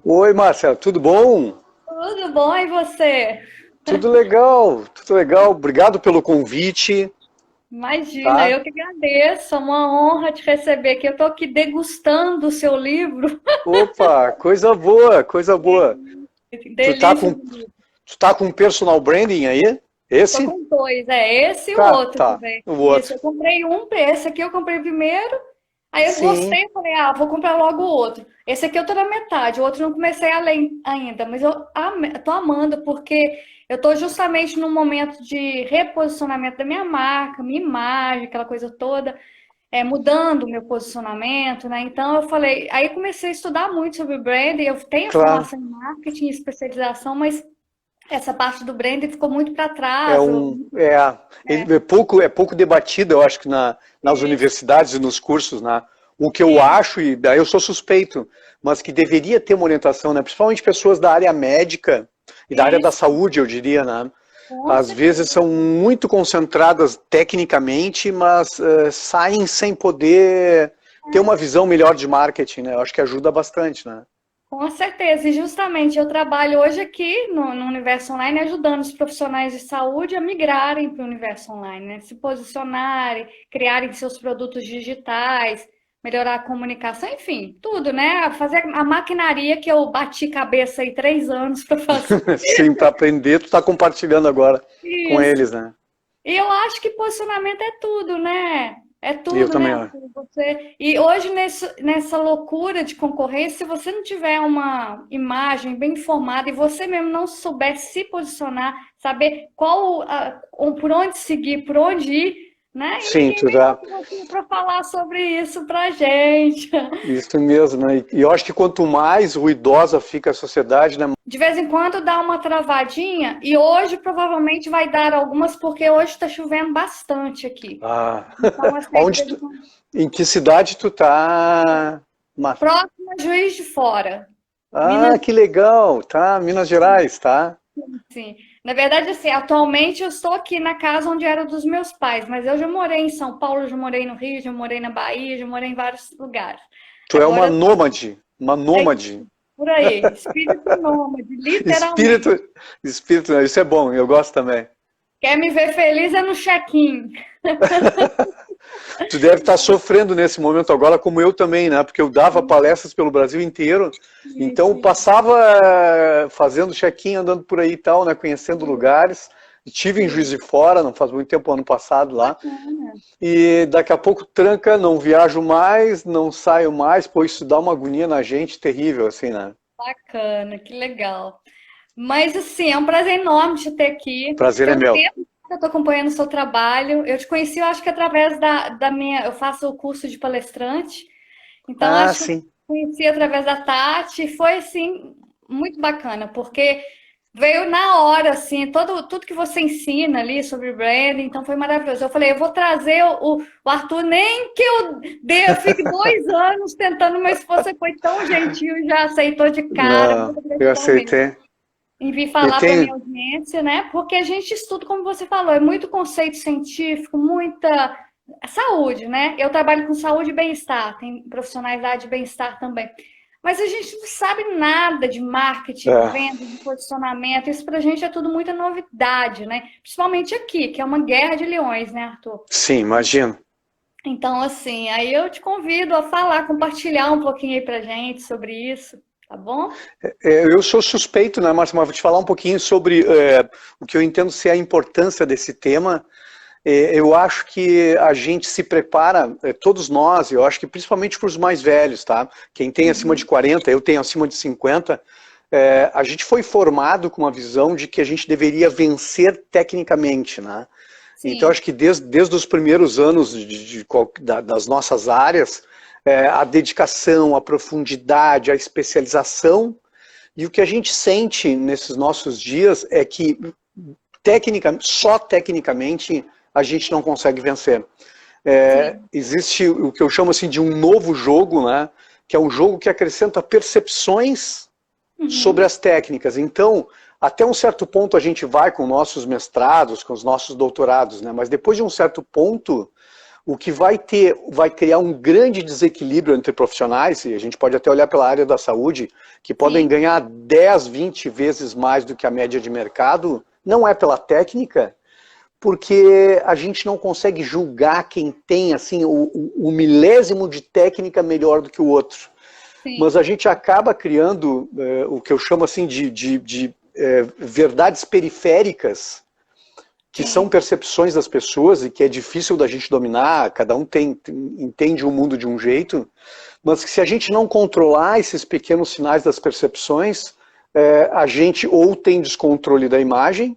Oi, Márcia, tudo bom? Tudo bom, e você? Tudo legal, tudo legal. Obrigado pelo convite, Imagina, tá? eu que agradeço, é uma honra te receber aqui. Eu estou aqui degustando o seu livro. Opa, coisa boa, coisa boa. Tu tá Delícia com, de livro. tu tá com personal branding aí? Estou Esse? com dois, esse e o Tá, outro tá. também. O Isso, outro. eu comprei esse aqui eu comprei primeiro, aí eu Sim, gostei, falei, vou comprar logo o outro. Esse aqui eu tô na metade, o outro eu não comecei a ler ainda, mas tô amando porque eu tô justamente num momento de reposicionamento da minha marca, minha imagem, aquela coisa toda. Mudando o meu posicionamento, né? Então eu falei, aí comecei a estudar muito sobre branding. Eu tenho claro. formação em marketing, especialização, mas essa parte do branding ficou muito para É trás. um, é, é pouco debatido, eu acho que nas Isso, universidades e nos cursos, né? O que eu isso, acho, e daí eu sou suspeito, mas que deveria ter uma orientação, né? Principalmente pessoas da área médica e da área da isso, saúde, eu diria, né? com Às vezes certeza. são muito concentradas tecnicamente, mas saem sem poder ter uma visão melhor de marketing, né? Eu acho que ajuda bastante, né? Com certeza, e justamente eu trabalho hoje aqui no Universo Online ajudando os profissionais de saúde a migrarem para o Universo Online, né? Se posicionarem, criarem seus produtos digitais, melhorar a comunicação, enfim, tudo, né? Fazer a maquinaria que eu bati cabeça aí 3 anos para fazer. Sim, para aprender, tu está compartilhando agora com Isso. eles, né? E eu acho que posicionamento é tudo, né? É Eu tudo, né, também, ó. Arthur? E hoje, nessa loucura de concorrência, se você não tiver uma imagem bem formada e você mesmo não souber se posicionar, saber por onde seguir, por onde ir, né? E Sim, ninguém tu melhor dá. que você para falar sobre isso pra gente. Isso mesmo, né? E eu acho que quanto mais ruidosa fica a sociedade, né? De vez em quando dá uma travadinha e hoje provavelmente vai dar algumas, porque hoje está chovendo bastante aqui. Ah, Então, assim, de onde vez em tu, quando. em que cidade tu tá, Márcia? Próximo a Juiz de Fora. Ah, Minas, que legal, tá? Minas Gerais, tá? sim. Na verdade, assim, atualmente eu estou aqui na casa onde era dos meus pais, mas eu já morei em São Paulo, já morei no Rio, já morei na Bahia, já morei em vários lugares. Tu é uma Agora, nômade, uma é nômade. isso, por aí. Espírito nômade, Espírito, literalmente. espírito, isso é bom, eu gosto também. Quer me ver feliz é no check-in. Tu deve estar sofrendo nesse momento agora, como eu também, né? Porque eu dava palestras pelo Brasil inteiro, então Isso, passava fazendo check-in, andando por aí e tal, né? Conhecendo lugares. Estive em Juiz isso. de Fora, não faz muito tempo, ano passado lá. Bacana. E daqui a pouco tranca, não viajo mais, não saio mais, pô, isso dá uma agonia na gente terrível, assim, né? Bacana, que legal. Mas assim, é um prazer enorme te ter aqui. Prazer Tem é um meu. tempo que eu estou acompanhando o seu trabalho. Eu te conheci, eu acho que através da minha. Eu faço o curso de palestrante, então Ah, acho que eu sim. conheci através da Tati. E foi assim, muito bacana, porque veio na hora, assim, tudo que você ensina ali sobre branding, então foi maravilhoso. Eu falei, eu vou trazer o Arthur, nem que eu fique 2 anos tentando, mas você foi tão gentil e já aceitou de cara. Não, Muito eu gratidão mesmo aceitei. em vir E falar para tem, minha audiência, né? Porque a gente estuda, como você falou, é muito conceito científico, muita saúde, né? Eu trabalho com saúde e bem-estar, tem profissionais da área de bem-estar também. Mas a gente não sabe nada de marketing, é, venda, de posicionamento. Isso para a gente é tudo muita novidade, né? Principalmente aqui, que é uma guerra de leões, né, Arthur? sim, imagino. Então, assim, aí eu te convido a falar, compartilhar um pouquinho aí pra gente sobre isso, tá bom? Eu sou suspeito, né, Márcio, mas vou te falar um pouquinho sobre o que eu entendo ser a importância desse tema. Eu acho que a gente se prepara, todos nós, eu acho que principalmente para os mais velhos, tá? Quem tem acima de Uhum. 40, eu tenho acima de 50, a gente foi formado com uma visão de que a gente deveria vencer tecnicamente, né? Então, acho Sim, que desde os primeiros anos das nossas áreas, a dedicação, a profundidade, a especialização, e o que a gente sente nesses nossos dias é que só tecnicamente a gente não consegue vencer. sim. Existe o que eu chamo assim de um novo jogo, né? Que é um jogo que acrescenta percepções sobre Uhum. as técnicas. Então, até um certo ponto a gente vai com nossos mestrados, com os nossos doutorados, né? Mas depois de um certo ponto, o que vai criar um grande desequilíbrio entre profissionais, e a gente pode até olhar pela área da saúde, que podem ganhar 10, 20 vezes mais do que a média de mercado, não é pela técnica, porque a gente não consegue julgar quem tem assim, o milésimo de técnica melhor do que o outro. Sim. Mas a gente acaba criando o que eu chamo assim de verdades periféricas, que são percepções das pessoas e que é difícil da gente dominar, cada um entende o mundo de um jeito, mas que se a gente não controlar esses pequenos sinais das percepções, a gente ou tem descontrole da imagem,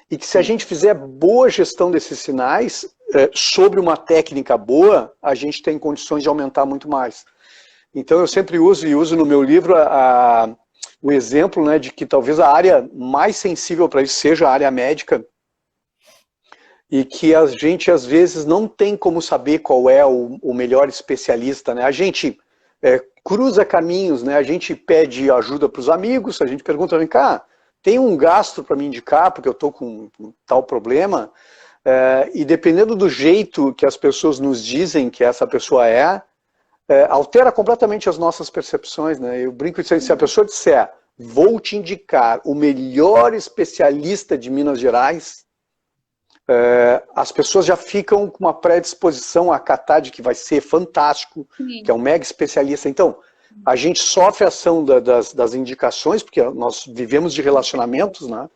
e que se a gente fizer boa gestão desses sinais, sobre uma técnica boa, a gente tem condições de aumentar muito mais. Então eu sempre uso, e uso no meu livro, o exemplo, né, de que talvez a área mais sensível para isso seja a área médica, e que a gente às vezes não tem como saber qual é o melhor especialista, né? A gente cruza caminhos, né? A gente pede ajuda para os amigos, a gente pergunta, vem cá, tem um gastro para me indicar, porque eu estou com tal problema, e dependendo do jeito que as pessoas nos dizem que essa pessoa altera completamente as nossas percepções, né? Eu brinco dizendo, se a pessoa disser, vou te indicar o melhor especialista de Minas Gerais, as pessoas já ficam com uma predisposição a acatar de que vai ser fantástico, que é um mega especialista. Então, a gente sofre a ação das indicações, porque nós vivemos de relacionamentos, né?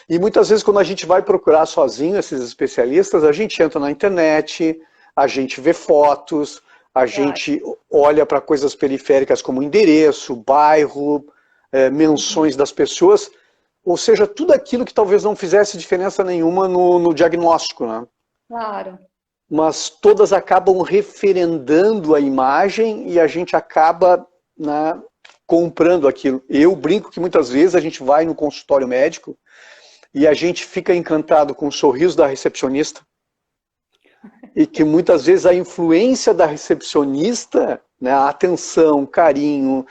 E muitas vezes quando a gente vai procurar sozinho esses especialistas, a gente entra na internet, a gente vê fotos, a gente olha para coisas periféricas como endereço, bairro, menções das pessoas, ou seja, tudo aquilo que talvez não fizesse diferença nenhuma no diagnóstico, né? Claro. Mas todas acabam referendando a imagem e a gente acaba, né, comprando aquilo. Eu brinco que muitas vezes a gente vai no consultório médico e a gente fica encantado com o sorriso da recepcionista e que muitas vezes a influência da recepcionista, né, a atenção, carinho,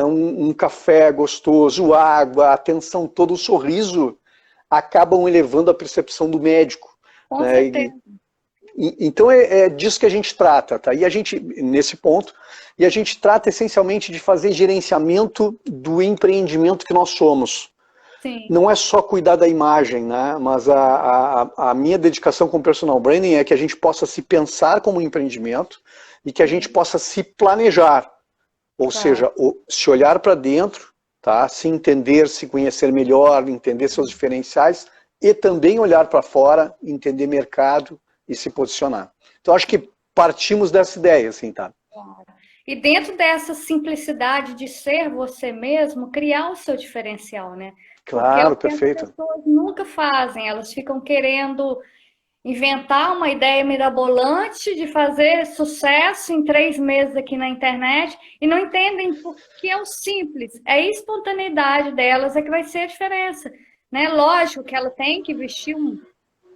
um café gostoso, água, a atenção toda, o sorriso, acabam elevando a percepção do médico. Com certeza. Então é disso que a gente trata, tá? E a gente, nesse ponto, e a gente trata essencialmente de fazer gerenciamento do empreendimento que nós somos. Sim. Não é só cuidar da imagem, né? Mas a minha dedicação com o personal branding é que a gente possa se pensar como um empreendimento e que a gente possa se planejar. Ou seja, se olhar para dentro, tá? Se entender, se conhecer melhor, entender seus diferenciais e também olhar para fora, entender mercado e se posicionar. Então, acho que partimos dessa ideia, assim, tá? E dentro dessa simplicidade de ser você mesmo, criar o seu diferencial, né? Claro, porque perfeito. As pessoas nunca fazem, elas ficam querendo inventar uma ideia mirabolante de fazer sucesso em 3 meses aqui na internet e não entendem que é o simples, é a espontaneidade delas é que vai ser a diferença, né? Lógico que ela tem que vestir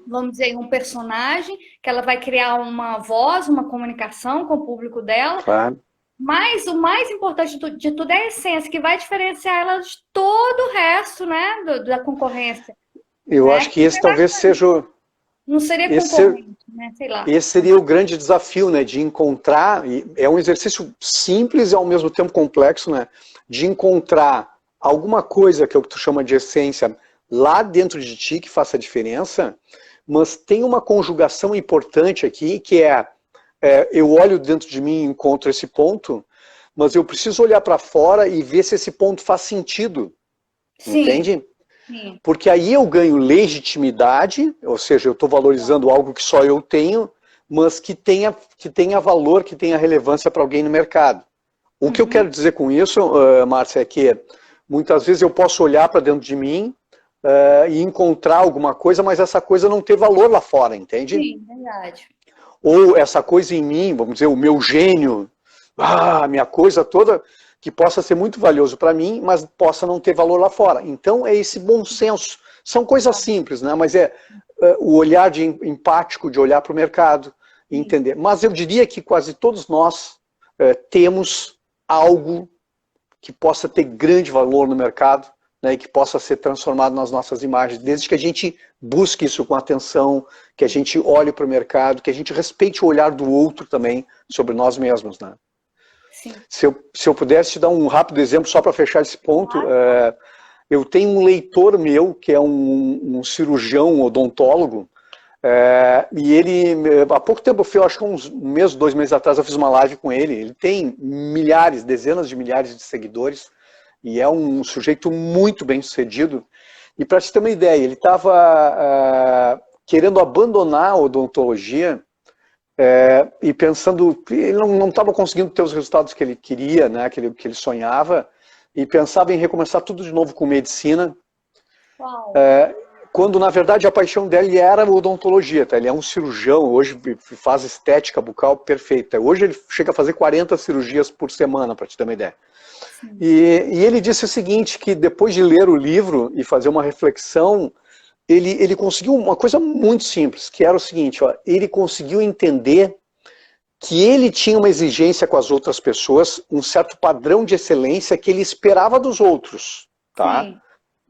vamos dizer, um personagem, que ela vai criar uma voz, uma comunicação com o público dela. Claro. Mas o mais importante de tudo é a essência, que vai diferenciar ela de todo o resto, né, da concorrência. Eu acho que esse talvez seja... Não seria concorrente, né? Sei lá. Esse seria o grande desafio, né, de encontrar, é um exercício simples e ao mesmo tempo complexo, né, de encontrar alguma coisa que é o que tu chama de essência lá dentro de ti que faça a diferença, mas tem uma conjugação importante aqui, que eu olho dentro de mim e encontro esse ponto, mas eu preciso olhar para fora e ver se esse ponto faz sentido. Sim. Entende? Sim. Porque aí eu ganho legitimidade, ou seja, eu estou valorizando algo que só eu tenho, mas que tenha valor, que tenha relevância para alguém no mercado. O que eu quero dizer com isso, Márcia, é que muitas vezes eu posso olhar para dentro de mim e encontrar alguma coisa, mas essa coisa não ter valor lá fora, entende? Sim, verdade. Ou essa coisa em mim, vamos dizer, o meu gênio, a minha coisa toda, que possa ser muito valioso para mim, mas possa não ter valor lá fora. Então é esse bom senso. São coisas simples, né? Mas o olhar empático, de olhar para o mercado e entender. Mas eu diria que quase todos nós temos algo que possa ter grande valor no mercado, né, e que possa ser transformado nas nossas imagens, desde que a gente busque isso com atenção, que a gente olhe para o mercado, que a gente respeite o olhar do outro também sobre nós mesmos, né? Sim. Se eu pudesse te dar um rápido exemplo só para fechar esse ponto, eu tenho um leitor meu que é um cirurgião odontólogo, e ele, há pouco tempo, eu acho que um mês, 2 meses atrás, eu fiz uma live com ele. Ele tem milhares, dezenas de milhares de seguidores e é um sujeito muito bem sucedido. E para te ter uma ideia, ele estava querendo abandonar a odontologia e pensando, ele não estava conseguindo ter os resultados que ele queria, né, que ele sonhava, e pensava em recomeçar tudo de novo com medicina. Uau. Quando, na verdade, a paixão dele era a odontologia, tá? Ele é um cirurgião, hoje faz estética bucal perfeita. Hoje ele chega a fazer 40 cirurgias por semana, para te ter uma ideia. E ele disse o seguinte, que depois de ler o livro e fazer uma reflexão, ele conseguiu uma coisa muito simples, que era o seguinte, ó, ele conseguiu entender que ele tinha uma exigência com as outras pessoas, um certo padrão de excelência que ele esperava dos outros, tá? Sim.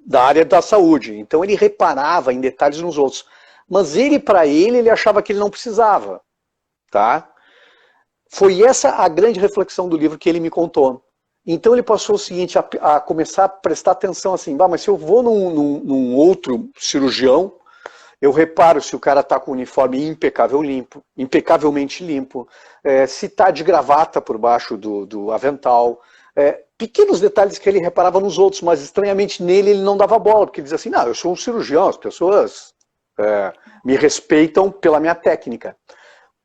Da área da saúde. Então ele reparava em detalhes nos outros. Mas ele, para ele achava que ele não precisava. Tá? Foi essa a grande reflexão do livro que ele me contou. Então ele passou o seguinte, a começar a prestar atenção assim, mas se eu vou num outro cirurgião, eu reparo se o cara está com o uniforme impecavelmente limpo, se está de gravata por baixo do avental, pequenos detalhes que ele reparava nos outros, mas estranhamente nele ele não dava bola, porque ele dizia assim, não, eu sou um cirurgião, as pessoas me respeitam pela minha técnica.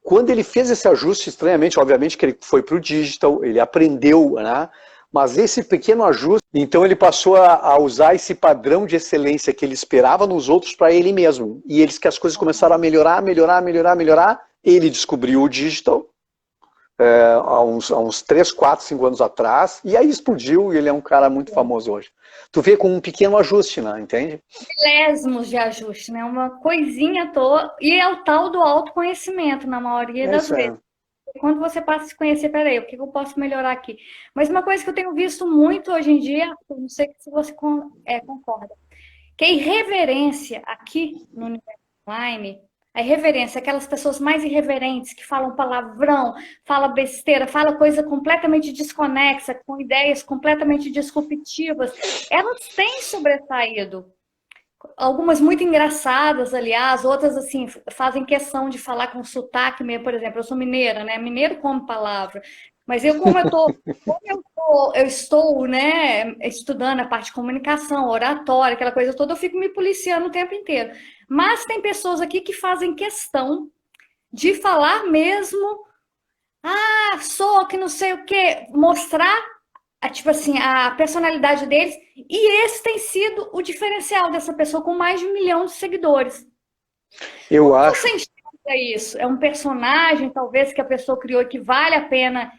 Quando ele fez esse ajuste, estranhamente, obviamente que ele foi para o digital, ele aprendeu, né? Mas esse pequeno ajuste, então ele passou a usar esse padrão de excelência que ele esperava nos outros para ele mesmo. E eles que as coisas começaram a melhorar, ele descobriu o digital, há uns 3, 4, 5 anos atrás, e aí explodiu, e ele é um cara muito famoso hoje. Tu vê com um pequeno ajuste, né? Entende? Milésimos de ajuste, né? Uma coisinha à toa, e é o tal do autoconhecimento, na maioria das vezes. Quando você passa a se conhecer, peraí, o que eu posso melhorar aqui? Mas uma coisa que eu tenho visto muito hoje em dia, não sei se você concorda, que a irreverência aqui no universo online, a irreverência, aquelas pessoas mais irreverentes que falam palavrão, falam besteira, falam coisa completamente desconexa, com ideias completamente disruptivas, elas têm sobressaído. Algumas muito engraçadas, aliás, outras assim, fazem questão de falar com sotaque mesmo, por exemplo, eu sou mineira, né? Mineiro come palavra. Mas eu estou, né, estudando a parte de comunicação, oratória, aquela coisa toda, eu fico me policiando o tempo inteiro. Mas tem pessoas aqui que fazem questão de falar mesmo, sou que não sei o quê, mostrar, tipo assim, a personalidade deles, e esse tem sido o diferencial dessa pessoa com mais de 1 milhão de seguidores. Eu acho. Você enxerga isso? É um personagem, talvez, que a pessoa criou, que vale a pena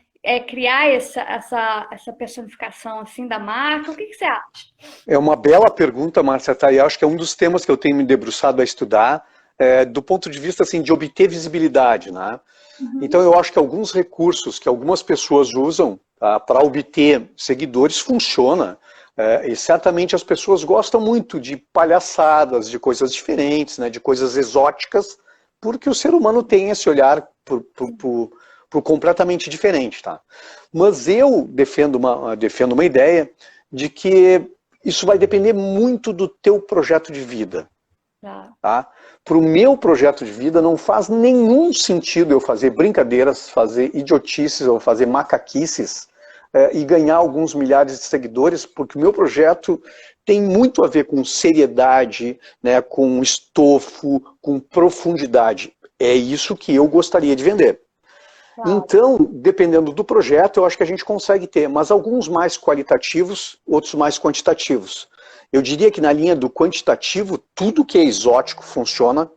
criar essa personificação assim da marca? O que você acha? É uma bela pergunta, Márcia, tá? E acho que é um dos temas que eu tenho me debruçado a estudar, do ponto de vista assim, de obter visibilidade, né? Então eu acho que alguns recursos que algumas pessoas usam para obter seguidores funciona. E certamente as pessoas gostam muito de palhaçadas, de coisas diferentes, né, de coisas exóticas, porque o ser humano tem esse olhar pro completamente diferente, tá? Mas eu defendo uma ideia de que isso vai depender muito do teu projeto de vida. Tá? Para o meu projeto de vida não faz nenhum sentido eu fazer brincadeiras, fazer idiotices ou fazer macaquices e ganhar alguns milhares de seguidores, porque o meu projeto tem muito a ver com seriedade, né, com estofo, com profundidade. É isso que eu gostaria de vender. Então, dependendo do projeto, eu acho que a gente consegue ter, mas alguns mais qualitativos, outros mais quantitativos. Eu diria que na linha do quantitativo, tudo que é exótico funciona,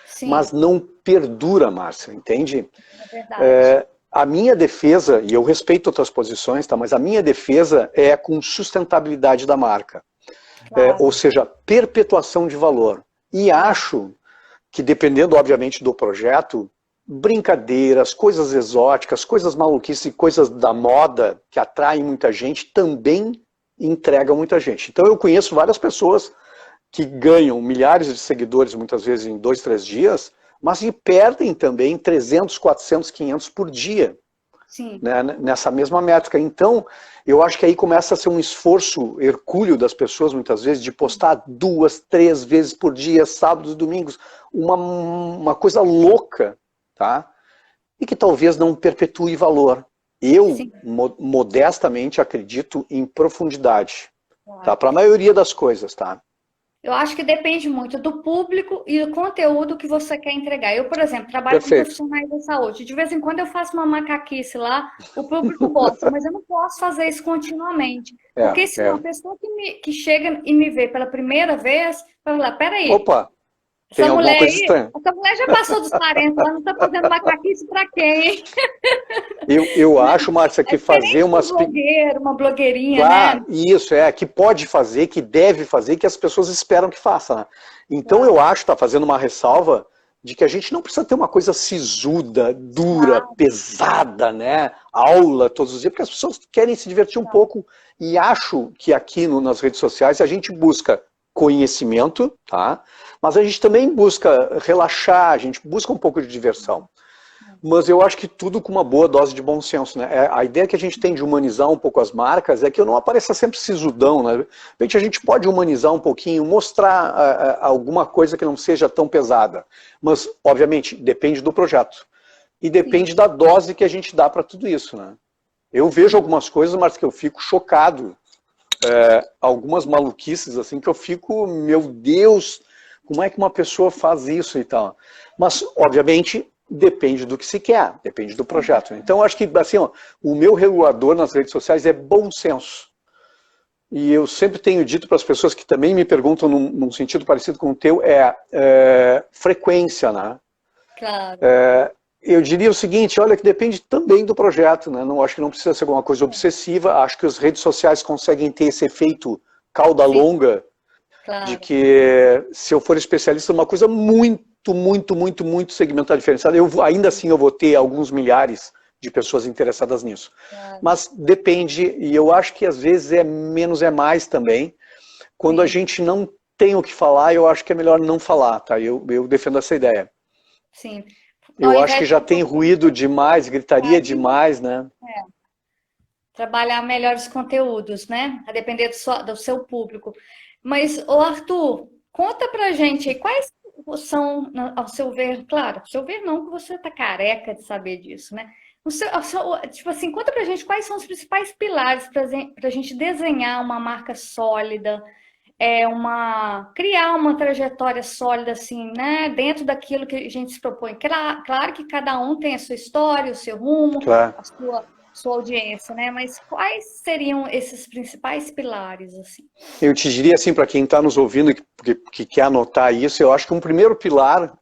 sim, mas não perdura, Márcia, entende? É verdade. A minha defesa, e eu respeito outras posições, tá, mas a minha defesa é com sustentabilidade da marca. Claro. Ou seja, perpetuação de valor. E acho que, dependendo, obviamente, do projeto, brincadeiras, coisas exóticas, coisas maluquices, coisas da moda que atraem muita gente também entrega muita gente. Então eu conheço várias pessoas que ganham milhares de seguidores, muitas vezes em 2, 3 dias, mas que perdem também 300, 400, 500 por dia. Sim. Né, nessa mesma métrica. Então, eu acho que aí começa a ser um esforço hercúleo das pessoas, muitas vezes, de postar 2, 3 vezes por dia, sábados e domingos, uma coisa louca, tá? E que talvez não perpetue valor. Eu, modestamente, acredito em profundidade, tá? Para a maioria das coisas, tá? Eu acho que depende muito do público e do conteúdo que você quer entregar. Eu, por exemplo, trabalho com profissionais da saúde. De vez em quando eu faço uma macaquice lá, o público gosta, mas eu não posso fazer isso continuamente. Porque senão a pessoa que chega e me vê pela primeira vez, vai falar, peraí, opa, essa mulher aí, essa mulher já passou dos 40, ela não está fazendo macaquice para quem? Eu acho, Márcia, que fazer umas... uma blogueirinha, claro, né? Isso, que pode fazer, que deve fazer, que as pessoas esperam que faça, né? Então eu acho, tá fazendo uma ressalva, de que a gente não precisa ter uma coisa sisuda, dura, pesada, né? Aula todos os dias, porque as pessoas querem se divertir um pouco, e acho que aqui nas redes sociais a gente busca conhecimento, tá? Mas a gente também busca relaxar, a gente busca um pouco de diversão. Mas eu acho que tudo com uma boa dose de bom senso, né? A ideia que a gente tem de humanizar um pouco as marcas é que eu não apareça sempre sisudão, né? De repente a gente pode humanizar um pouquinho, mostrar alguma coisa que não seja tão pesada. Mas, obviamente, depende do projeto. E depende da dose que a gente dá para tudo isso, né? Eu vejo algumas coisas, mas que eu fico chocado. Algumas maluquices, assim, que eu fico, meu Deus, como é que uma pessoa faz isso e tal? Mas, obviamente, depende do que se quer, depende do projeto. Então, acho que, assim, ó, o meu regulador nas redes sociais é bom senso. E eu sempre tenho dito para as pessoas que também me perguntam num sentido parecido com o teu, frequência, né? Claro. Eu diria o seguinte, olha, que depende também do projeto, né? Não, acho que não precisa ser alguma coisa obsessiva, acho que as redes sociais conseguem ter esse efeito cauda longa, de que se eu for especialista em uma coisa muito segmentada, diferenciada, ainda assim eu vou ter alguns milhares de pessoas interessadas nisso. Mas depende, e eu acho que às vezes é menos é mais também. Quando a gente não tem o que falar, eu acho que é melhor não falar, tá? Eu defendo essa ideia. Sim. Eu acho que já tem ruído demais, gritaria demais, né? Trabalhar melhores conteúdos, né? A depender do seu público. Mas, ô Arthur, conta pra gente aí, quais são, ao seu ver, claro, ao seu ver não, que você tá careca de saber disso, né? Tipo assim, conta pra gente quais são os principais pilares pra gente desenhar uma marca sólida, criar uma trajetória sólida, assim, né? Dentro daquilo que a gente se propõe. Claro que cada um tem a sua história, o seu rumo, a sua audiência, né? Mas quais seriam esses principais pilares, assim? Eu te diria, assim, para quem está nos ouvindo e que quer anotar isso, eu acho que um primeiro pilar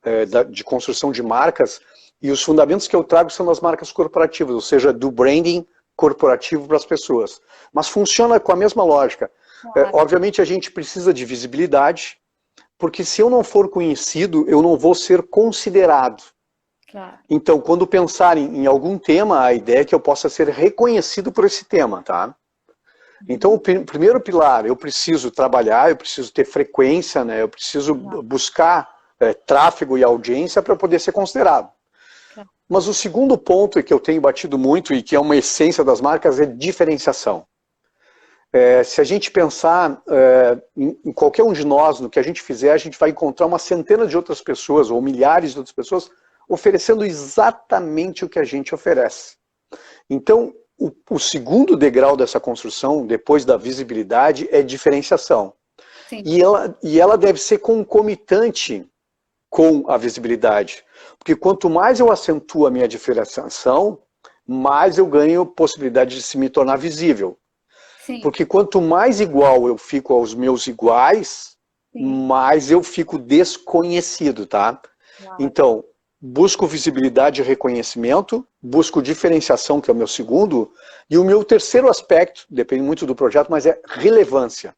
de construção de marcas, e os fundamentos que eu trago são das marcas corporativas, ou seja, do branding corporativo para as pessoas. Mas funciona com a mesma lógica. Obviamente a gente precisa de visibilidade, porque se eu não for conhecido, eu não vou ser considerado. Claro. Então, quando pensarem em algum tema, a ideia é que eu possa ser reconhecido por esse tema, tá? Então, o primeiro pilar, eu preciso trabalhar, eu preciso ter frequência, né? Eu preciso buscar tráfego e audiência para poder ser considerado. Mas o segundo ponto, e que eu tenho batido muito, e que é uma essência das marcas, é diferenciação. Se a gente pensar em qualquer um de nós, no que a gente fizer, a gente vai encontrar uma centena de outras pessoas, ou milhares de outras pessoas, oferecendo exatamente o que a gente oferece. Então, o segundo degrau dessa construção, depois da visibilidade, é diferenciação. E ela deve ser concomitante com a visibilidade. Porque quanto mais eu acentuo a minha diferenciação, mais eu ganho possibilidade de se me tornar visível. Sim. Porque quanto mais igual eu fico aos meus iguais, mais eu fico desconhecido, tá? Claro. Então, busco visibilidade e reconhecimento, busco diferenciação, que é o meu segundo, e o meu terceiro aspecto, depende muito do projeto, mas é relevância.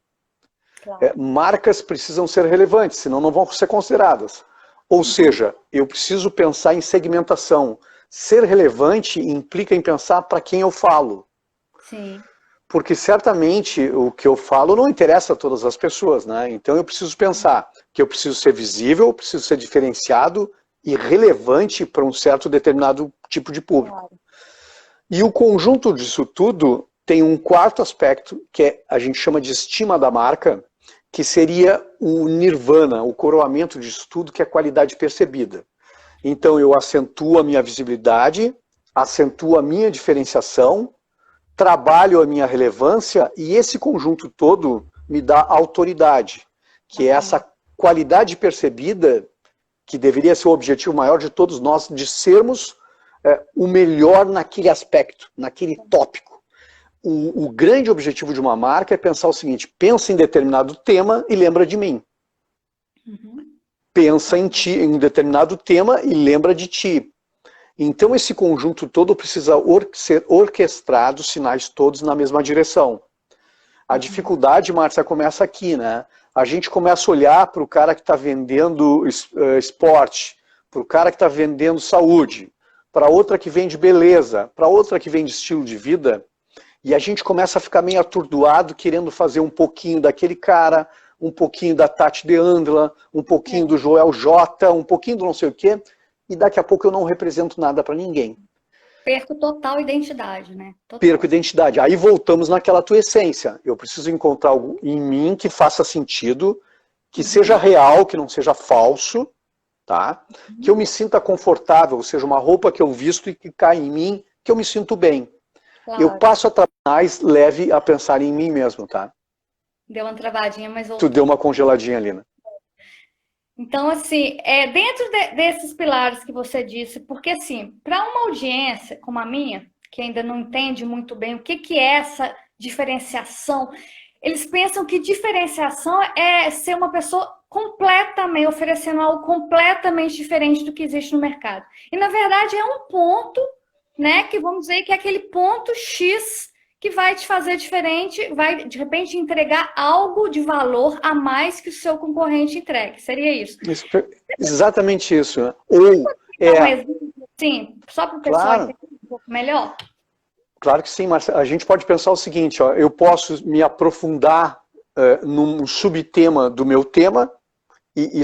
Claro. Marcas precisam ser relevantes, senão não vão ser consideradas. Ou seja, eu preciso pensar em segmentação. Ser relevante implica em pensar para quem eu falo. Sim. Porque certamente o que eu falo não interessa a todas as pessoas, né? Então eu preciso pensar que eu preciso ser visível, eu preciso ser diferenciado e relevante para um certo determinado tipo de público. E o conjunto disso tudo tem um quarto aspecto, que a gente chama de estima da marca, que seria o nirvana, o coroamento disso tudo, que é a qualidade percebida. Então eu acentuo a minha visibilidade, acentuo a minha diferenciação, trabalho a minha relevância e esse conjunto todo me dá autoridade, que é essa qualidade percebida que deveria ser o objetivo maior de todos nós, de sermos o melhor naquele aspecto, naquele tópico. O grande objetivo de uma marca é pensar o seguinte: pensa em determinado tema e lembra de mim. Pensa em ti, em um determinado tema e lembra de ti. Então esse conjunto todo precisa ser orquestrado, os sinais todos na mesma direção. A dificuldade, Márcia, começa aqui, né? A gente começa a olhar para o cara que está vendendo esporte, para o cara que está vendendo saúde, para outra que vende beleza, para outra que vende estilo de vida, e a gente começa a ficar meio atordoado, querendo fazer um pouquinho daquele cara, um pouquinho da Tati de Andla, um pouquinho do Joel J, um pouquinho do não sei o quê, e daqui a pouco eu não represento nada para ninguém. Perco total identidade, né? Total. Perco identidade. Aí voltamos naquela tua essência. Eu preciso encontrar algo em mim que faça sentido, que seja real, que não seja falso, tá? Que eu me sinta confortável, ou seja, uma roupa que eu visto e que cai em mim, que eu me sinto bem. Claro. Eu passo a estar mais leve a pensar em mim mesmo, tá? Deu uma travadinha, mas voltou. Tu deu uma congeladinha ali, né? Então, assim, dentro desses pilares que você disse, porque, assim, para uma audiência como a minha, que ainda não entende muito bem o que é essa diferenciação, eles pensam que diferenciação é ser uma pessoa completamente, oferecendo algo completamente diferente do que existe no mercado. E, na verdade, é um ponto, né, que vamos dizer que é aquele ponto X que vai te fazer diferente, vai, de repente, entregar algo de valor a mais que o seu concorrente entregue. Seria isso? Exatamente isso. Sim, só para o pessoal entender um pouco melhor? Claro que sim, mas a gente pode pensar o seguinte, ó, eu posso me aprofundar num subtema do meu tema e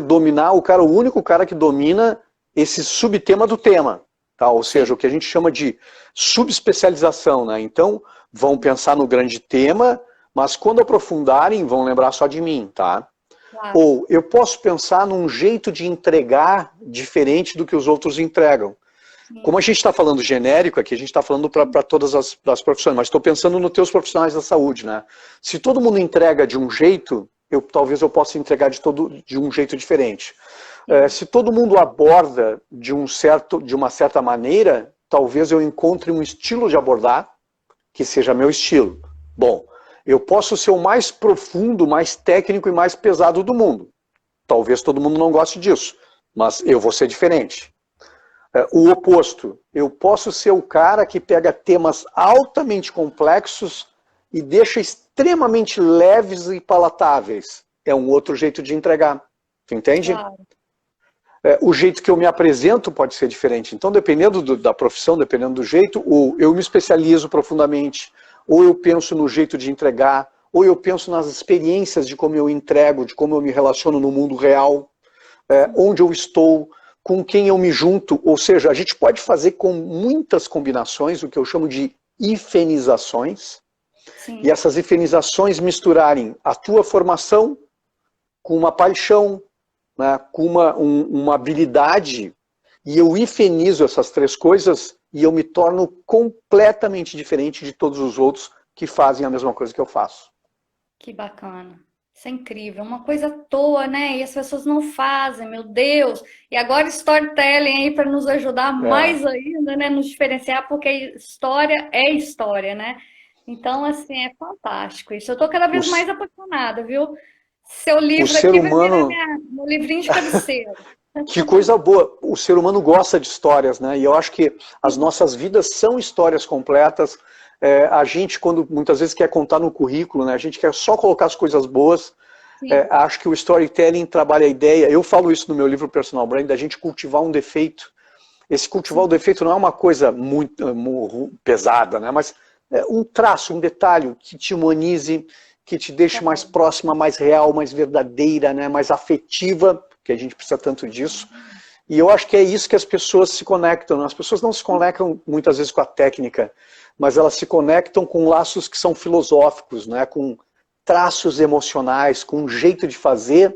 dominar o único cara que domina esse subtema do tema. Tá? Ou seja, o que a gente chama de subespecialização, né? Então, vão pensar no grande tema, mas quando aprofundarem, vão lembrar só de mim, tá? Claro. Ou eu posso pensar num jeito de entregar diferente do que os outros entregam. Sim. Como a gente está falando genérico aqui, a gente está falando para todas as profissões, mas estou pensando nos teus profissionais da saúde, né? Se todo mundo entrega de um jeito, talvez eu possa entregar de um jeito diferente. Se todo mundo aborda de uma certa maneira, talvez eu encontre um estilo de abordar que seja meu estilo. Bom, eu posso ser o mais profundo, mais técnico e mais pesado do mundo. Talvez todo mundo não goste disso, mas eu vou ser diferente. O oposto, eu posso ser o cara que pega temas altamente complexos e deixa extremamente leves e palatáveis. É um outro jeito de entregar. Tu entende? Claro. O jeito que eu me apresento pode ser diferente. Então, dependendo da profissão, dependendo do jeito, ou eu me especializo profundamente, ou eu penso no jeito de entregar, ou eu penso nas experiências de como eu entrego, de como eu me relaciono no mundo real, onde eu estou, com quem eu me junto. Ou seja, a gente pode fazer com muitas combinações, o que eu chamo de hifenizações, Sim. E essas hifenizações misturarem a tua formação com uma paixão, né, com uma habilidade, e eu hifenizo essas três coisas e eu me torno completamente diferente de todos os outros que fazem a mesma coisa que eu faço. Que bacana. Isso é incrível. Uma coisa à toa, né? E as pessoas não fazem, meu Deus. E agora storytelling aí para nos ajudar mais ainda, né? Nos diferenciar, porque história é história, né? Então, assim, é fantástico isso. Eu tô cada vez mais apaixonada, viu? Seu livro aqui humano... vai virar meu livrinho de cabeceira. Que coisa boa. O ser humano gosta de histórias, né? E eu acho que as nossas vidas são histórias completas. A gente, quando muitas vezes quer contar no currículo, né? A gente quer só colocar as coisas boas. Acho que o storytelling trabalha a ideia. Eu falo isso no meu livro Personal Brand, da gente cultivar um defeito. Esse cultivar o defeito não é uma coisa muito pesada, né? Mas um traço, um detalhe que te humanize, que te deixe mais próxima, mais real, mais verdadeira, né? Mais afetiva, que a gente precisa tanto disso. E eu acho que é isso que as pessoas se conectam, né? As pessoas não se conectam muitas vezes com a técnica, mas elas se conectam com laços que são filosóficos, né? Com traços emocionais, com um jeito de fazer,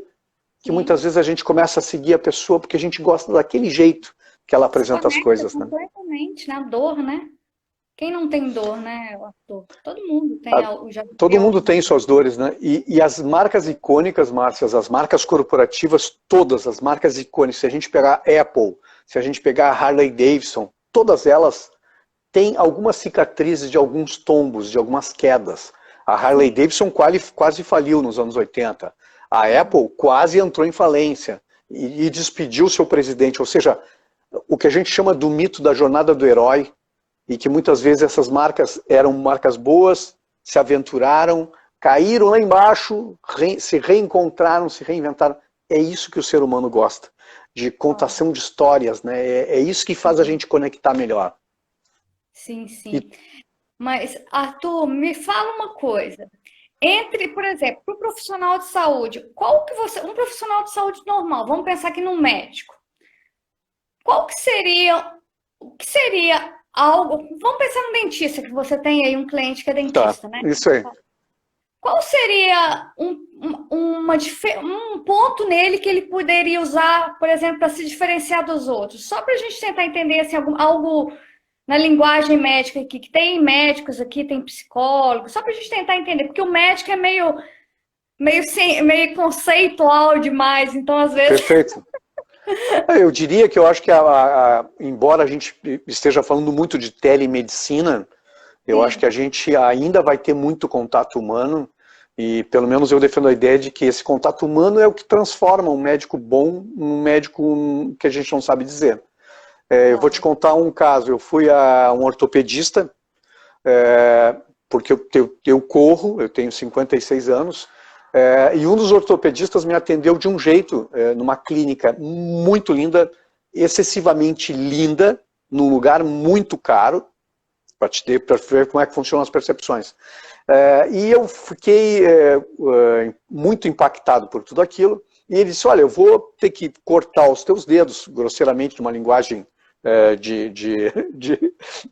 que muitas vezes a gente começa a seguir a pessoa porque a gente gosta daquele jeito que ela apresenta as coisas, né? Completamente, né? A dor, né? Quem não tem dor, né, Arthur? Todo mundo tem. Todo mundo tem suas dores, né? E as marcas icônicas, Márcia, as marcas corporativas, todas as marcas icônicas, se a gente pegar a Apple, se a gente pegar a Harley Davidson, todas elas têm algumas cicatrizes de alguns tombos, de algumas quedas. A Harley Davidson quase faliu nos anos 80. A Apple quase entrou em falência e despediu seu presidente. Ou seja, o que a gente chama do mito da jornada do herói, e que muitas vezes essas marcas eram marcas boas, se aventuraram, caíram lá embaixo, se reencontraram, se reinventaram. É isso que o ser humano gosta, de contação de histórias, né? É isso que faz a gente conectar melhor. Sim, sim. Mas, Arthur, me fala uma coisa. Entre, por exemplo, para o profissional de saúde, um profissional de saúde normal, vamos pensar aqui no médico. O que seria algo, vamos pensar no dentista, que você tem aí um cliente que é dentista, né? Isso aí. Qual seria um ponto nele que ele poderia usar, por exemplo, para se diferenciar dos outros? Só para a gente tentar entender assim, algo na linguagem médica aqui, que tem médicos aqui, tem psicólogos, só para a gente tentar entender, porque o médico é meio conceitual demais, então às vezes... Perfeito. Eu diria que eu acho que, embora a gente esteja falando muito de telemedicina, eu acho que a gente ainda vai ter muito contato humano, e pelo menos eu defendo a ideia de que esse contato humano é o que transforma um médico bom num médico que a gente não sabe dizer. Eu vou te contar um caso. Eu fui a um ortopedista, porque eu corro, eu tenho 56 anos, e um dos ortopedistas me atendeu de um jeito, numa clínica muito linda, excessivamente linda, num lugar muito caro, para ver como é que funcionam as percepções. E eu fiquei muito impactado por tudo aquilo, e ele disse, olha, eu vou ter que cortar os teus dedos, grosseiramente, numa linguagem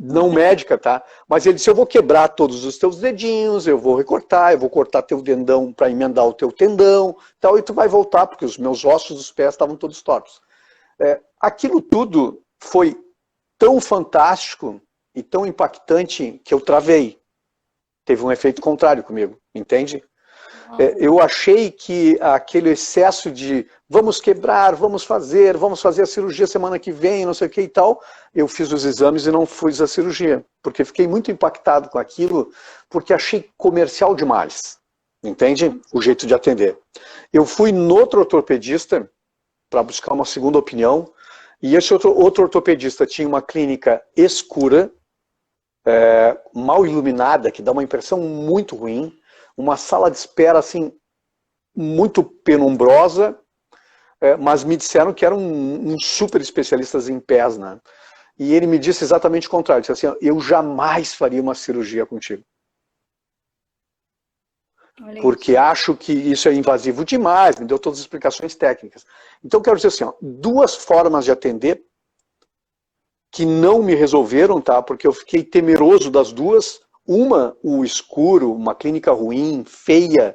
não médica, tá? Mas ele disse, eu vou quebrar todos os teus dedinhos, eu vou recortar, eu vou cortar teu dendão para emendar o teu tendão, tal, e tu vai voltar, porque os meus ossos dos pés estavam todos tortos. Aquilo tudo foi tão fantástico e tão impactante que eu travei. Teve um efeito contrário comigo, entende? Eu achei que aquele excesso de vamos quebrar, vamos fazer a cirurgia semana que vem, não sei o que e tal, eu fiz os exames e não fiz a cirurgia, porque fiquei muito impactado com aquilo, porque achei comercial demais, entende? O jeito de atender. Eu fui no outro ortopedista para buscar uma segunda opinião, e esse outro ortopedista tinha uma clínica escura, mal iluminada, que dá uma impressão muito ruim, uma sala de espera assim muito penumbrosa, mas me disseram que eram super especialistas em pés, né? E ele me disse exatamente o contrário, disse assim, eu jamais faria uma cirurgia contigo. Porque acho que isso é invasivo demais, me deu todas as explicações técnicas. Então quero dizer assim, duas formas de atender que não me resolveram, tá? Porque eu fiquei temeroso das duas. Uma, o escuro, uma clínica ruim, feia,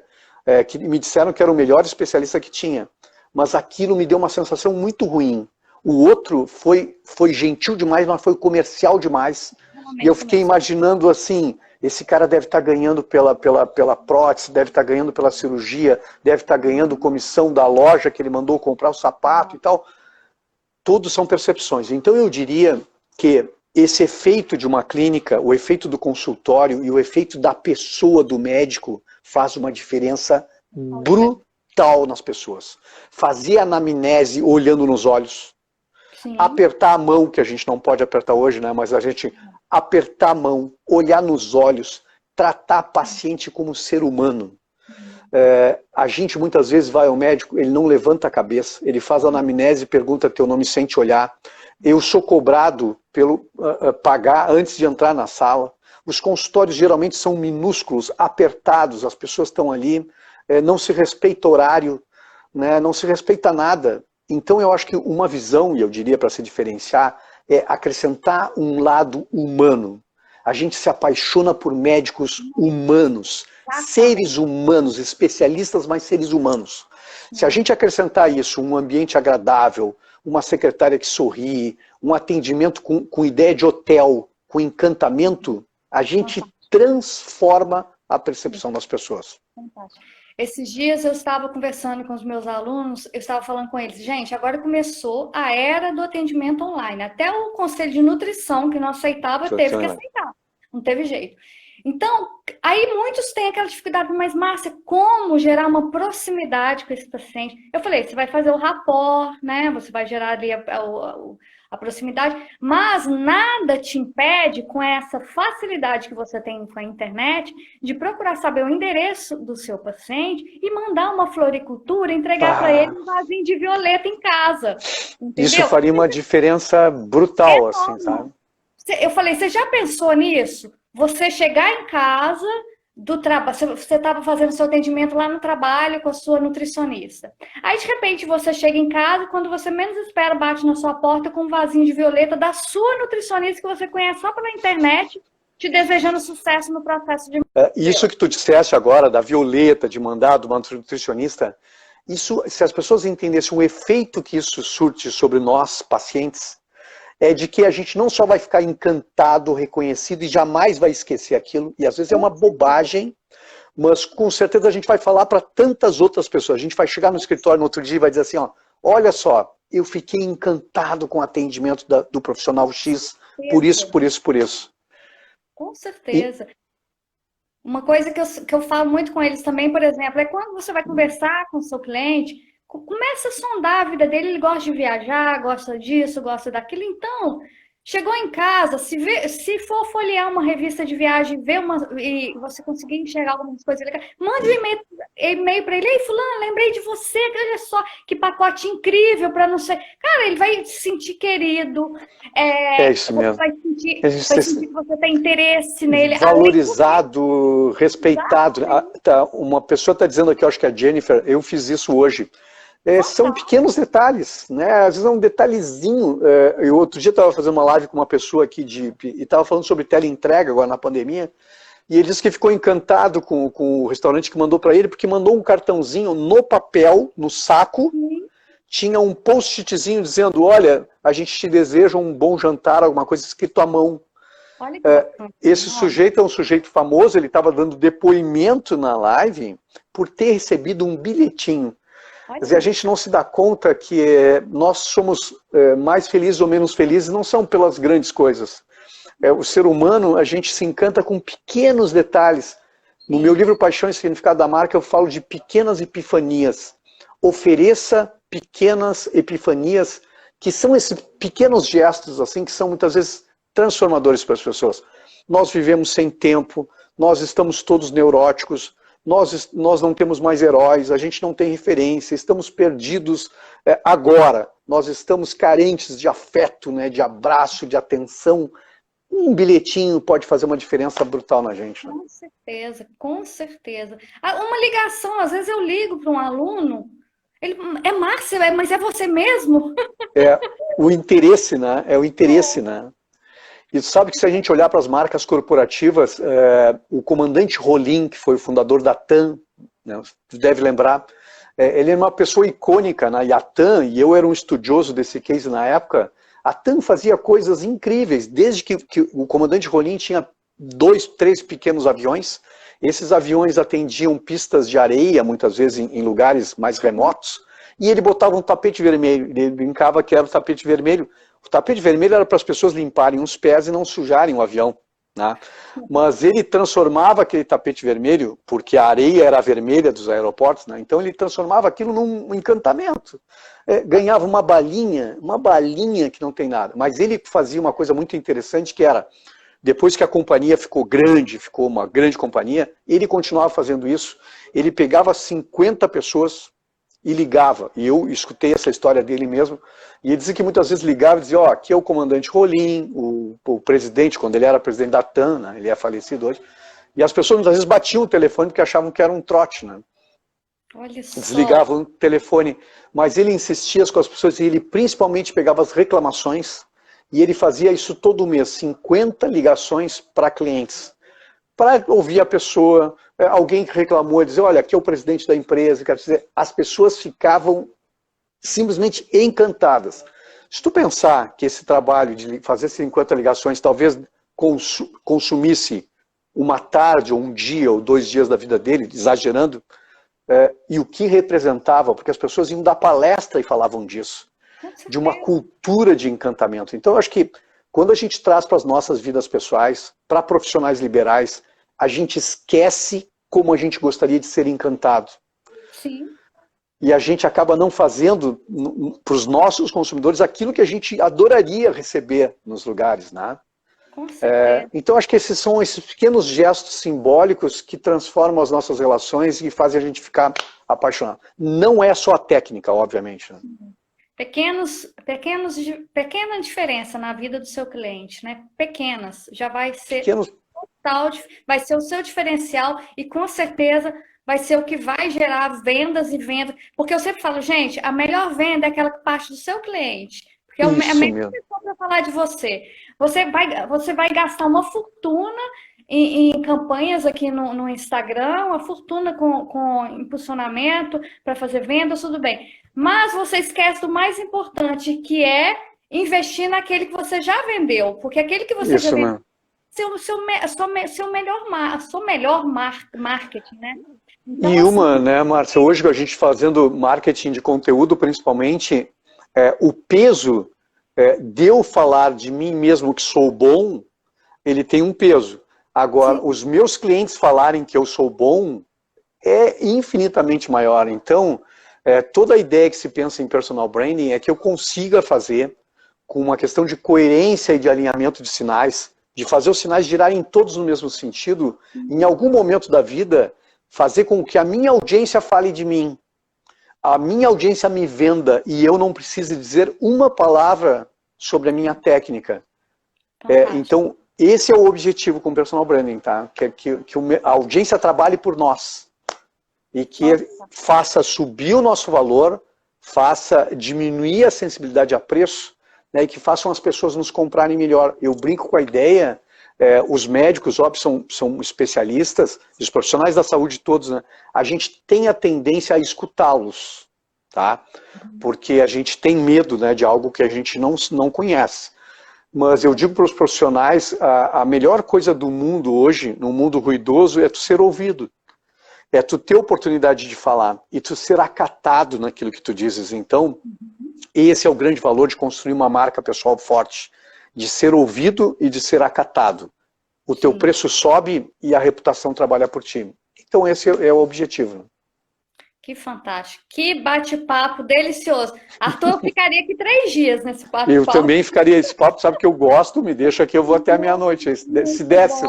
que me disseram que era o melhor especialista que tinha. Mas aquilo me deu uma sensação muito ruim. O outro foi gentil demais, mas foi comercial demais. E eu fiquei imaginando assim, esse cara deve estar ganhando pela prótese, deve estar ganhando pela cirurgia, deve estar ganhando comissão da loja que ele mandou comprar o sapato e tal. Todos são percepções. Então eu diria que esse efeito de uma clínica, o efeito do consultório e o efeito da pessoa, do médico, faz uma diferença brutal nas pessoas. Fazer anamnese olhando nos olhos, sim, apertar a mão, que a gente não pode apertar hoje, né? Mas a gente apertar a mão, olhar nos olhos, tratar a paciente como ser humano. A gente muitas vezes vai ao médico, ele não levanta a cabeça, ele faz a anamnese, pergunta teu nome sem te olhar. Eu sou cobrado pelo pagar antes de entrar na sala. Os consultórios geralmente são minúsculos, apertados, as pessoas estão ali, não se respeita horário, né, não se respeita nada. Então eu acho que uma visão, e eu diria para se diferenciar, é acrescentar um lado humano. A gente se apaixona por médicos humanos, seres humanos, especialistas, mas seres humanos. Se a gente acrescentar isso, um ambiente agradável, uma secretária que sorri, um atendimento com ideia de hotel, com encantamento, a gente transforma a percepção das pessoas. Fantástico. Esses dias eu estava conversando com os meus alunos, eu estava falando com eles, gente, agora começou a era do atendimento online. Até o Conselho de Nutrição, que não aceitava, teve que aceitar. Não teve jeito. Então, aí muitos têm aquela dificuldade, mas Márcia, como gerar uma proximidade com esse paciente? Eu falei, você vai fazer o rapport, né? Você vai gerar ali a proximidade, mas nada te impede, com essa facilidade que você tem com a internet, de procurar saber o endereço do seu paciente e mandar uma floricultura, entregar para ele um vasinho de violeta em casa. Entendeu? Isso faria uma diferença brutal, assim, sabe? Eu falei, você já pensou nisso? Você chegar em casa do trabalho, você estava fazendo seu atendimento lá no trabalho com a sua nutricionista. Aí, de repente, você chega em casa e quando você menos espera, bate na sua porta com um vasinho de violeta da sua nutricionista que você conhece só pela internet, te desejando sucesso no processo de... Isso que tu disseste agora, da violeta, de mandar do nutricionista, isso, se as pessoas entendessem o efeito que isso surte sobre nós, pacientes, é de que a gente não só vai ficar encantado, reconhecido e jamais vai esquecer aquilo, e às vezes é uma bobagem, mas com certeza a gente vai falar para tantas outras pessoas. A gente vai chegar no escritório no outro dia e vai dizer assim, ó, olha só, eu fiquei encantado com o atendimento do profissional X, por isso, por isso, por isso. Com certeza. Uma coisa que eu falo muito com eles também, por exemplo, é quando você vai conversar com o seu cliente, começa a sondar a vida dele, ele gosta de viajar, gosta disso, gosta daquilo. Então, chegou em casa, se for folhear uma revista de viagem, e você conseguir enxergar algumas coisas legais, mande um e-mail para ele. Ei, fulano, lembrei de você, olha só, que pacote incrível para não ser... Cara, ele vai se sentir querido. É isso mesmo. Vai sentir que você tem interesse nele. Valorizado, respeitado. Uma pessoa está dizendo aqui, eu acho que é a Jennifer, eu fiz isso hoje. São pequenos detalhes, né? Às vezes é um detalhezinho. Eu outro dia estava fazendo uma live com uma pessoa aqui e estava falando sobre teleentrega agora na pandemia, e ele disse que ficou encantado com o restaurante que mandou para ele, porque mandou um cartãozinho no papel, no saco, tinha um post-itzinho dizendo, olha, a gente te deseja um bom jantar, alguma coisa escrito à mão. Esse sujeito é um sujeito famoso, ele estava dando depoimento na live por ter recebido um bilhetinho. Quer dizer, a gente não se dá conta que nós somos mais felizes ou menos felizes, não são pelas grandes coisas. O ser humano, a gente se encanta com pequenos detalhes. No meu livro Paixão e Significado da Marca, eu falo de pequenas epifanias. Ofereça pequenas epifanias, que são esses pequenos gestos, assim, que são muitas vezes transformadores para as pessoas. Nós vivemos sem tempo, nós estamos todos neuróticos, nós não temos mais heróis, a gente não tem referência, estamos perdidos agora. Nós estamos carentes de afeto, né, de abraço, de atenção. Um bilhetinho pode fazer uma diferença brutal na gente. Né? Com certeza, com certeza. Uma ligação, às vezes eu ligo para um aluno, ele, Márcia, mas é você mesmo? O interesse, né? É o interesse, né? E sabe que se a gente olhar para as marcas corporativas, o comandante Rolim, que foi o fundador da TAM, né, você deve lembrar, ele é uma pessoa icônica, né, e a TAM, e eu era um estudioso desse case na época, a TAM fazia coisas incríveis, desde que o comandante Rolim tinha 2, 3 pequenos aviões, esses aviões atendiam pistas de areia, muitas vezes em lugares mais remotos, e ele botava um tapete vermelho, ele brincava que era o tapete vermelho. O tapete vermelho era para as pessoas limparem os pés e não sujarem o avião. Né? Mas ele transformava aquele tapete vermelho, porque a areia era vermelha dos aeroportos, né? Então ele transformava aquilo num encantamento. Ganhava uma balinha que não tem nada. Mas ele fazia uma coisa muito interessante, que era, depois que a companhia ficou grande, ficou uma grande companhia, ele continuava fazendo isso. Ele pegava 50 pessoas e ligava. E eu escutei essa história dele mesmo. E ele dizia que muitas vezes ligava e dizia, ó, aqui é o comandante Rolim, o presidente, quando ele era presidente da TAM, né, ele é falecido hoje. E as pessoas muitas vezes batiam o telefone porque achavam que era um trote, né? Olha só. Desligavam o telefone. Mas ele insistia com as pessoas e ele principalmente pegava as reclamações e ele fazia isso todo mês, 50 ligações para clientes. Para ouvir a pessoa, alguém que reclamou, dizer, olha, aqui é o presidente da empresa, quer dizer, as pessoas ficavam simplesmente encantadas. Se tu pensar que esse trabalho de fazer 50 ligações talvez consumisse uma tarde, ou um dia, ou 2 dias da vida dele, exagerando, e o que representava, porque as pessoas iam dar palestra e falavam disso, de uma cultura de encantamento. Então, eu acho que quando a gente traz para as nossas vidas pessoais, para profissionais liberais, a gente esquece como a gente gostaria de ser encantado. Sim. E a gente acaba não fazendo para os nossos consumidores aquilo que a gente adoraria receber nos lugares, né? Então acho que esses são esses pequenos gestos simbólicos que transformam as nossas relações e fazem a gente ficar apaixonado. Não é só a técnica, obviamente, né? Pequena diferença na vida do seu cliente, né? Pequenas, já vai ser vai ser o seu diferencial e com certeza vai ser o que vai gerar vendas e vendas. Porque eu sempre falo, gente, a melhor venda é aquela parte do seu cliente. Porque é a melhor pessoa para falar de você. Você vai gastar uma fortuna em campanhas aqui no Instagram, uma fortuna com impulsionamento para fazer vendas, tudo bem. Mas você esquece do mais importante, que é investir naquele que você já vendeu. Porque aquele que você já vendeu seu melhor marketing, né? Então, e uma, né, Márcia, hoje a gente fazendo marketing de conteúdo, principalmente, o peso de eu falar de mim mesmo que sou bom, ele tem um peso. Agora, sim, os meus clientes falarem que eu sou bom é infinitamente maior. Então, toda a ideia que se pensa em personal branding é que eu consiga fazer com uma questão de coerência e de alinhamento de sinais, de fazer os sinais girarem todos no mesmo sentido, em algum momento da vida, fazer com que a minha audiência fale de mim, a minha audiência me venda e eu não precise dizer uma palavra sobre a minha técnica. Então, esse é o objetivo com o personal branding, tá? Que a audiência trabalhe por nós e que faça subir o nosso valor, faça diminuir a sensibilidade a preço, né, e que façam as pessoas nos comprarem melhor. Eu brinco com a ideia, os médicos, óbvio, são especialistas, os profissionais da saúde todos, né, a gente tem a tendência a escutá-los, tá? Porque a gente tem medo, né, de algo que a gente não conhece. Mas eu digo para os profissionais, a melhor coisa do mundo hoje, num mundo ruidoso, é tu ser ouvido. É tu ter oportunidade de falar e tu ser acatado naquilo que tu dizes. Então, esse é o grande valor de construir uma marca pessoal forte, de ser ouvido e de ser acatado. O teu preço sobe e a reputação trabalha por ti. Então esse é o objetivo. Que fantástico, que bate-papo delicioso. Arthur, eu ficaria aqui 3 dias nesse bate-papo. Eu também ficaria esse papo, sabe que eu gosto, me deixa aqui, eu vou até a meia-noite, se desse.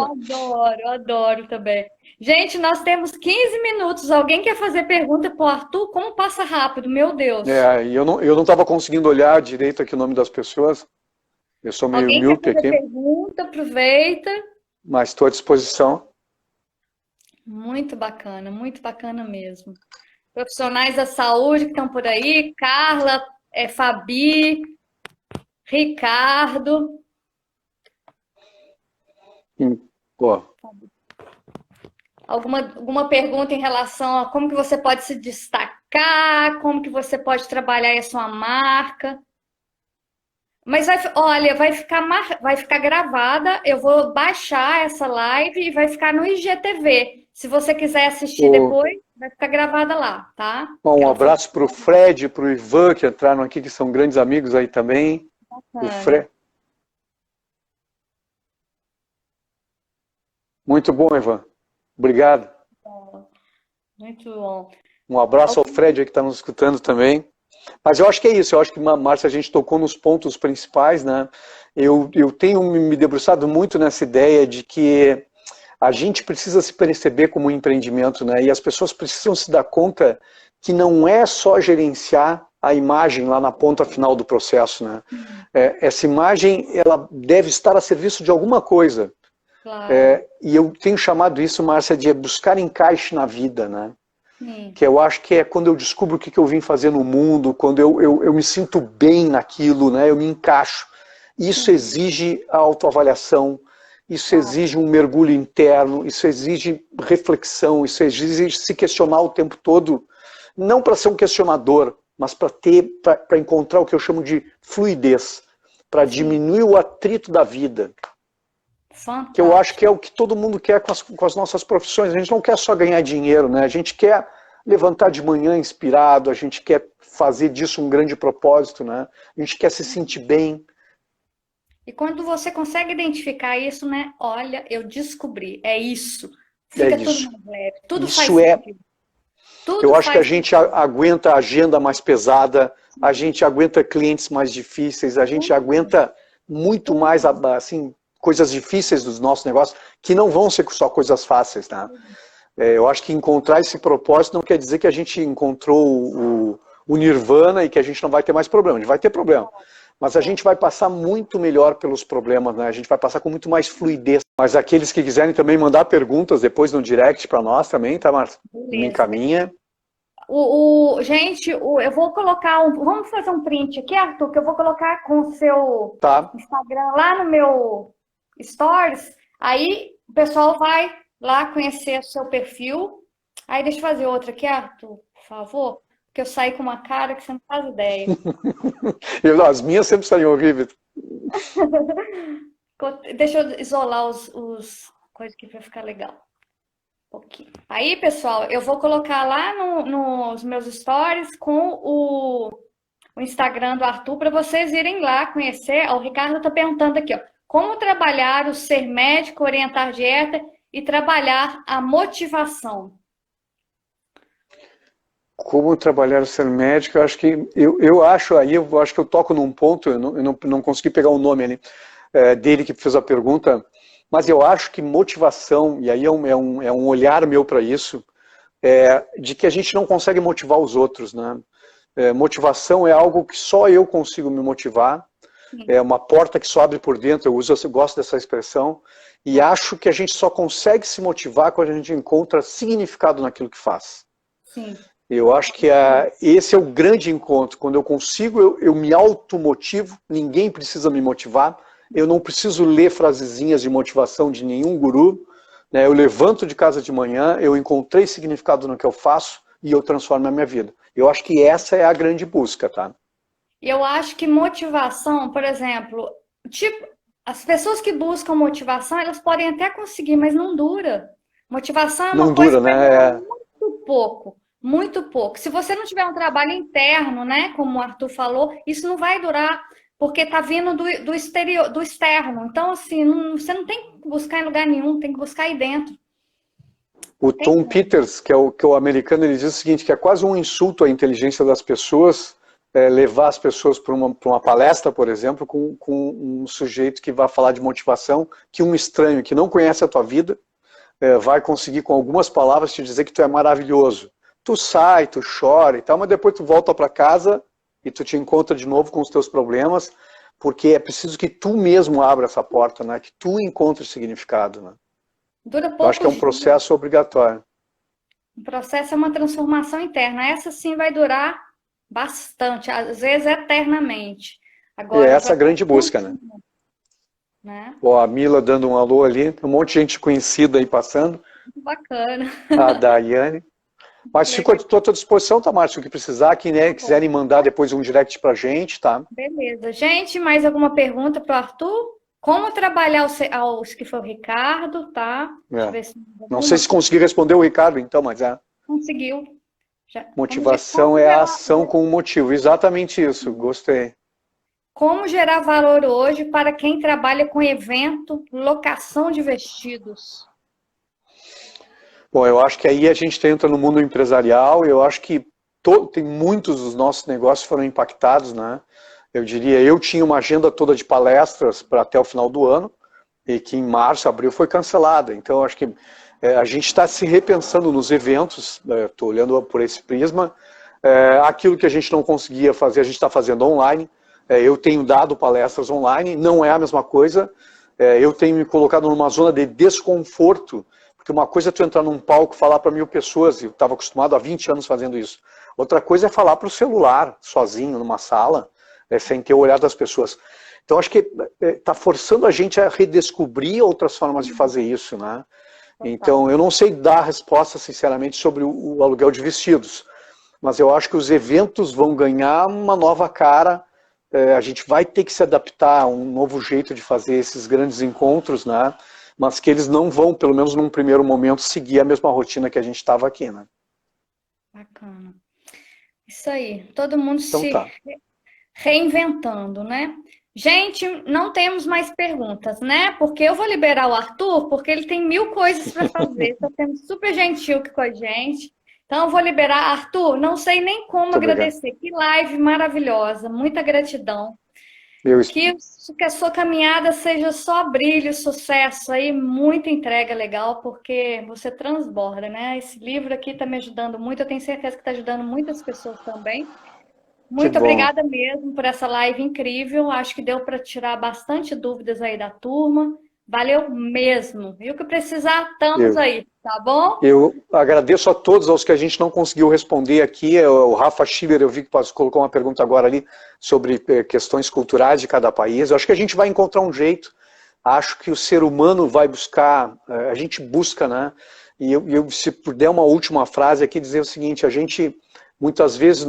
Adoro também. Gente, nós temos 15 minutos. Alguém quer fazer pergunta para o Arthur? Como passa rápido, meu Deus. E eu não estava conseguindo olhar direito aqui o nome das pessoas. Eu sou meio míope aqui. Alguém quer fazer pergunta? Aproveita. Mas estou à disposição. Muito bacana mesmo. Profissionais da saúde que estão por aí, Carla, Fabi, Ricardo. Alguma pergunta em relação a como que você pode se destacar, como que você pode trabalhar a sua marca? Mas olha, vai ficar gravada, eu vou baixar essa live e vai ficar no IGTV. Se você quiser assistir depois, vai ficar gravada lá, tá? Bom, um abraço para o Fred, para o Ivan, que entraram aqui, que são grandes amigos aí também. O Fred. Muito bom, Ivan. Obrigado. Muito bom. Um abraço ao Fred aí que está nos escutando também. Mas eu acho que é isso, eu acho que, Márcia, a gente tocou nos pontos principais, né? Eu tenho me debruçado muito nessa ideia de que a gente precisa se perceber como um empreendimento, né? E as pessoas precisam se dar conta que não é só gerenciar a imagem lá na ponta final do processo, né? Essa imagem, ela deve estar a serviço de alguma coisa. Claro. E eu tenho chamado isso, Márcia, de buscar encaixe na vida, né? Sim. Que eu acho que é quando eu descubro o que eu vim fazer no mundo, quando eu me sinto bem naquilo, né? Eu me encaixo. Isso exige a autoavaliação, isso exige um mergulho interno, isso exige reflexão, isso exige se questionar o tempo todo, não para ser um questionador, mas para encontrar o que eu chamo de fluidez, para diminuir o atrito da vida. Fantástico. Que eu acho que é o que todo mundo quer com as nossas profissões. A gente não quer só ganhar dinheiro, né? A gente quer levantar de manhã inspirado, a gente quer fazer disso um grande propósito, né? A gente quer se sentir bem. E quando você consegue identificar isso, né? Olha, eu descobri, é isso. Fica tudo mais leve, tudo faz sentido. Eu acho que a gente aguenta a agenda mais pesada, a gente aguenta clientes mais difíceis, a gente aguenta muito mais, assim, coisas difíceis dos nossos negócios, que não vão ser só coisas fáceis, tá? Eu acho que encontrar esse propósito não quer dizer que a gente encontrou o nirvana e que a gente não vai ter mais problema. A gente vai ter problema. Mas a gente vai passar muito melhor pelos problemas, né? A gente vai passar com muito mais fluidez. Mas aqueles que quiserem também mandar perguntas depois no direct para nós também, tá, Marcia? Me encaminha. Gente, eu vou colocar vamos fazer um print aqui, Arthur, que eu vou colocar com o seu Instagram lá no meu Stories. Aí o pessoal vai lá conhecer o seu perfil. Aí deixa eu fazer outra aqui, Arthur, por favor. Porque eu saí com uma cara que você não faz ideia. As minhas sempre saem horríveis. Deixa eu isolar os coisas aqui para ficar legal. Um pouquinho. Aí, pessoal, eu vou colocar lá nos meus stories com o Instagram do Arthur para vocês irem lá conhecer. O Ricardo está perguntando aqui, ó, como trabalhar o ser médico, orientar dieta e trabalhar a motivação. Como trabalhar o ser médico, eu acho que eu acho que eu toco num ponto, eu não consegui pegar o nome ali, dele que fez a pergunta, mas eu acho que motivação, e aí é um olhar meu para isso, de que a gente não consegue motivar os outros, né? Motivação é algo que só eu consigo me motivar, é uma porta que só abre por dentro, eu gosto dessa expressão, e acho que a gente só consegue se motivar quando a gente encontra significado naquilo que faz. Sim. Eu acho que esse é o grande encontro. Quando eu consigo, eu me automotivo, ninguém precisa me motivar, eu não preciso ler frasezinhas de motivação de nenhum guru, né? Eu levanto de casa de manhã, eu encontrei significado no que eu faço e eu transformo a minha vida. Eu acho que essa é a grande busca, tá? Eu acho que motivação, por exemplo, as pessoas que buscam motivação, elas podem até conseguir, mas não dura. Motivação é uma coisa que dura muito pouco. Muito pouco. Se você não tiver um trabalho interno, né, como o Arthur falou, isso não vai durar, porque tá vindo do exterior, do externo. Então, assim, você não tem que buscar em lugar nenhum, tem que buscar aí dentro. O Tom Peters, que é o americano, ele diz o seguinte, que é quase um insulto à inteligência das pessoas, levar as pessoas para uma palestra, por exemplo, com um sujeito que vai falar de motivação, que um estranho que não conhece a tua vida vai conseguir com algumas palavras te dizer que tu é maravilhoso. Tu sai, tu chora e tal, mas depois tu volta para casa e tu te encontra de novo com os teus problemas, porque é preciso que tu mesmo abra essa porta, né? Que tu encontre significado, né? Dura pouco. Eu acho que é um processo obrigatório. O processo é uma transformação interna. Essa sim vai durar bastante, às vezes eternamente. Agora, é essa a grande busca, né? Ó, a Mila dando um alô ali, um monte de gente conhecida aí passando. Bacana. A Daiane. Mas fico à tua disposição, tá, Márcio? O que precisar, que quiserem mandar depois um direct pra gente, tá? Beleza. Gente, mais alguma pergunta pro Arthur? Como trabalhar os que foi o Ricardo, tá? Não sei se consegui responder o Ricardo, então, mas Conseguiu. Motivação é a ação com um motivo. Exatamente isso, gostei. Como gerar valor hoje para quem trabalha com evento, locação de vestidos? Bom, eu acho que aí a gente entra no mundo empresarial, eu acho que tem muitos dos nossos negócios foram impactados, né? Eu diria, eu tinha uma agenda toda de palestras para até o final do ano, e que em março, abril foi cancelada. Então, eu acho que A gente está se repensando nos eventos, estou olhando por esse prisma, aquilo que a gente não conseguia fazer, a gente está fazendo online. Eu tenho dado palestras online, não é a mesma coisa. Eu tenho me colocado numa zona de desconforto, porque uma coisa é tu entrar num palco e falar para 1000 pessoas, e eu estava acostumado há 20 anos fazendo isso. Outra coisa é falar para o celular, sozinho, numa sala, sem ter o olhar das pessoas. Então, acho que está forçando a gente a redescobrir outras formas de fazer isso, né? Então, eu não sei dar a resposta, sinceramente, sobre o aluguel de vestidos, mas eu acho que os eventos vão ganhar uma nova cara. A gente vai ter que se adaptar a um novo jeito de fazer esses grandes encontros, né? Mas que eles não vão, pelo menos num primeiro momento, seguir a mesma rotina que a gente estava aqui, né? Bacana. Isso aí, todo mundo Então se tá. reinventando, né? Gente, não temos mais perguntas, né? Porque eu vou liberar o Arthur, porque ele tem 1000 coisas para fazer. Está sendo super gentil aqui com a gente. Então, eu vou liberar. Arthur, não sei nem como Muito obrigado. agradecer. Que live maravilhosa. Muita gratidão. Eu Que a sua caminhada seja só brilho, sucesso aí, muita entrega legal, porque você transborda, né? Esse livro aqui está me ajudando muito. Eu tenho certeza que está ajudando muitas pessoas também. Que Muito bom. obrigada mesmo por essa live incrível. Acho que deu para tirar bastante dúvidas aí da turma. Valeu mesmo. E o que precisar, estamos aí, tá bom? Eu agradeço a todos, aos que a gente não conseguiu responder aqui. O Rafa Schiller, eu vi que colocou uma pergunta agora ali sobre questões culturais de cada país. Eu acho que a gente vai encontrar um jeito. Acho que o ser humano vai buscar, a gente busca, né? E eu, se puder uma última frase aqui, dizer o seguinte: a gente, muitas vezes,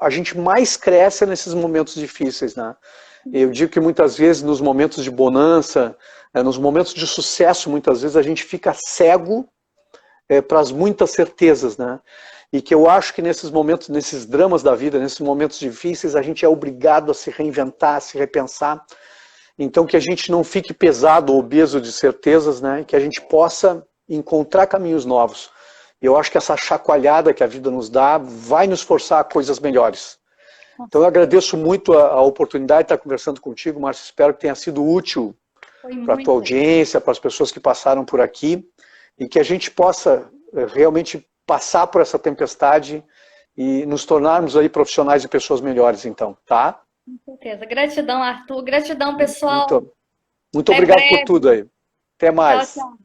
a gente mais cresce nesses momentos difíceis, né? Eu digo que muitas vezes, nos momentos de bonança, nos momentos de sucesso, muitas vezes a gente fica cego para as muitas certezas, né? E que eu acho que nesses momentos, nesses dramas da vida, nesses momentos difíceis, a gente é obrigado a se reinventar, a se repensar. Então, que a gente não fique pesado ou obeso de certezas, né? Que a gente possa encontrar caminhos novos. Eu acho que essa chacoalhada que a vida nos dá vai nos forçar a coisas melhores. Então, eu agradeço muito a oportunidade de estar conversando contigo, Márcio. Espero que tenha sido útil para a tua audiência, para as pessoas que passaram por aqui, e que a gente possa realmente passar por essa tempestade e nos tornarmos aí profissionais e pessoas melhores, então, tá? Com certeza. Gratidão, Arthur. Gratidão, pessoal. Muito obrigado por tudo aí. Até mais. Tchau, tchau.